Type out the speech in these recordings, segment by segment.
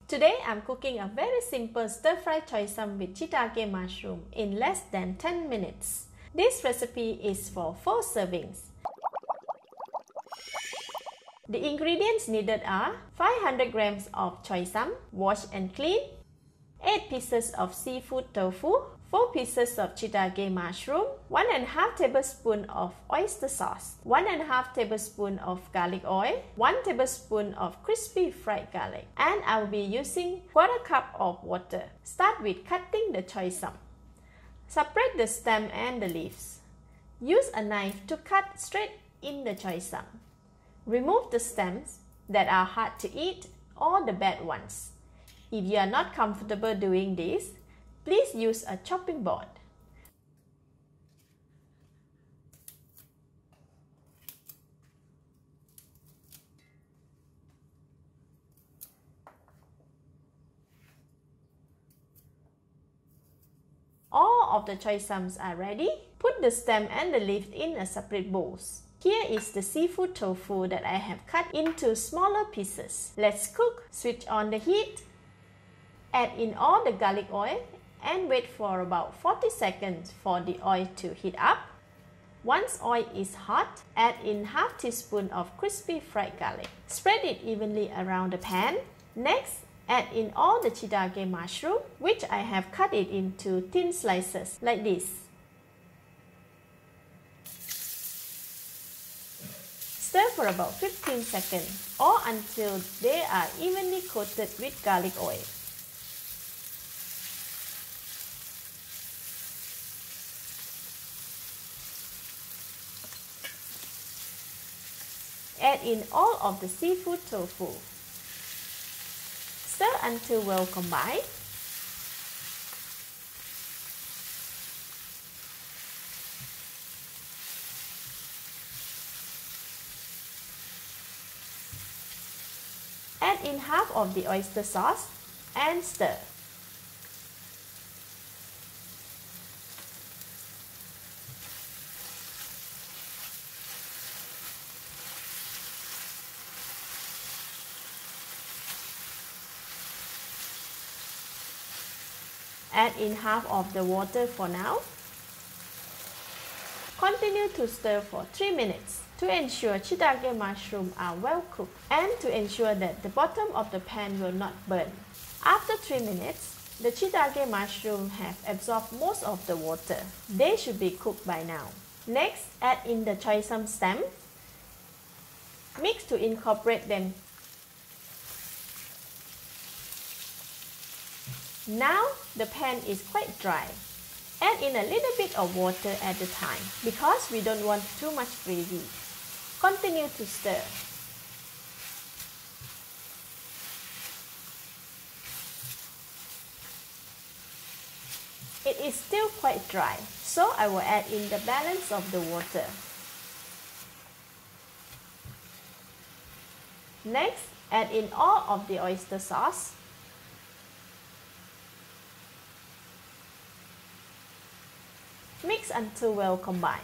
Today I'm cooking a very simple stir-fry choy sum with shiitake mushroom in less than 10 minutes. This recipe is for 4 servings. The ingredients needed are 500 grams of choy sum, washed and clean, 8 pieces of seafood tofu, 4 pieces of shiitake mushroom, 1½ tablespoon of oyster sauce, 1½ tablespoon of garlic oil, 1 tablespoon of crispy fried garlic, and I will be using 1/4 cup of water. Start with cutting the choy sum. Separate the stem and the leaves. Use a knife to cut straight in the choy sum. Remove the stems that are hard to eat or the bad ones. If you are not comfortable doing this, please use a chopping board. All of the choy sums are ready. Put the stem and the leaf in a separate bowls. Here is the seafood tofu that I have cut into smaller pieces. Let's cook. Switch on the heat. Add in all the garlic oil and wait for about 40 seconds for the oil to heat up. Once oil is hot, add in ½ teaspoon of crispy fried garlic. Spread it evenly around the pan. Next, add in all the shiitake mushroom, which I have cut it into thin slices like this. Stir for about 15 seconds or until they are evenly coated with garlic oil. Add in all of the seafood tofu. Stir until well combined. Add in half of the oyster sauce and stir. Add in half of the water for now. Continue to stir for 3 minutes to ensure shiitake mushroom are well cooked and to ensure that the bottom of the pan will not burn. After 3 minutes, the shiitake mushroom have absorbed most of the water. They should be cooked by now. Next, add in the choy sum stem. Mix to incorporate them. Now the pan is quite dry. Add in a little bit of water at a time because we don't want too much gravy. Continue to stir. It is still quite dry, so I will add in the balance of the water. Next, add in all of the oyster sauce. Mix until well combined.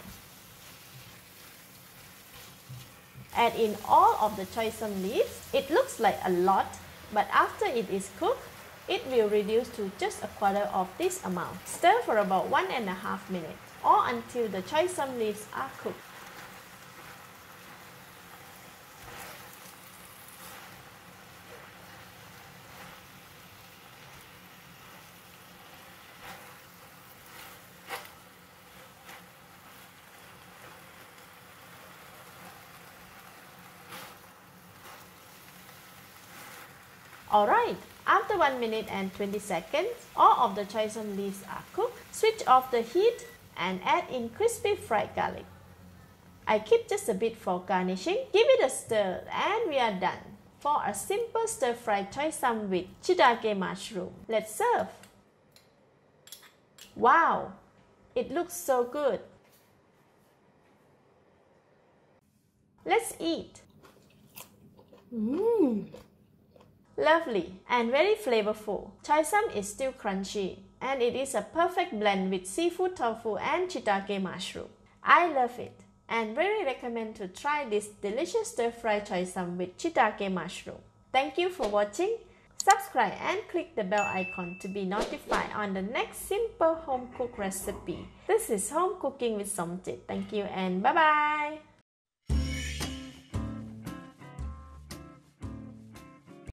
Add in all of the choy sum leaves. It looks like a lot, but after it is cooked, it will reduce to just 1/4 of this amount. Stir for about 1½ minutes or until the choy sum leaves are cooked. Alright, after 1 minute and 20 seconds, all of the choy sum leaves are cooked. Switch off the heat and add in crispy fried garlic. I keep just a bit for garnishing. Give it a stir and we are done for a simple stir-fried choy sum with shiitake mushroom. Let's serve. Wow, it looks so good. Let's eat. Lovely and very flavorful. Choy sum is still crunchy and it is a perfect blend with seafood tofu and shiitake mushroom. I love it and very recommend to try this delicious stir-fry choy sum with shiitake mushroom. Thank you for watching. Subscribe and click the bell icon to be notified on the next simple home cooked recipe. This is Home Cooking with Somjit. Thank you and bye-bye.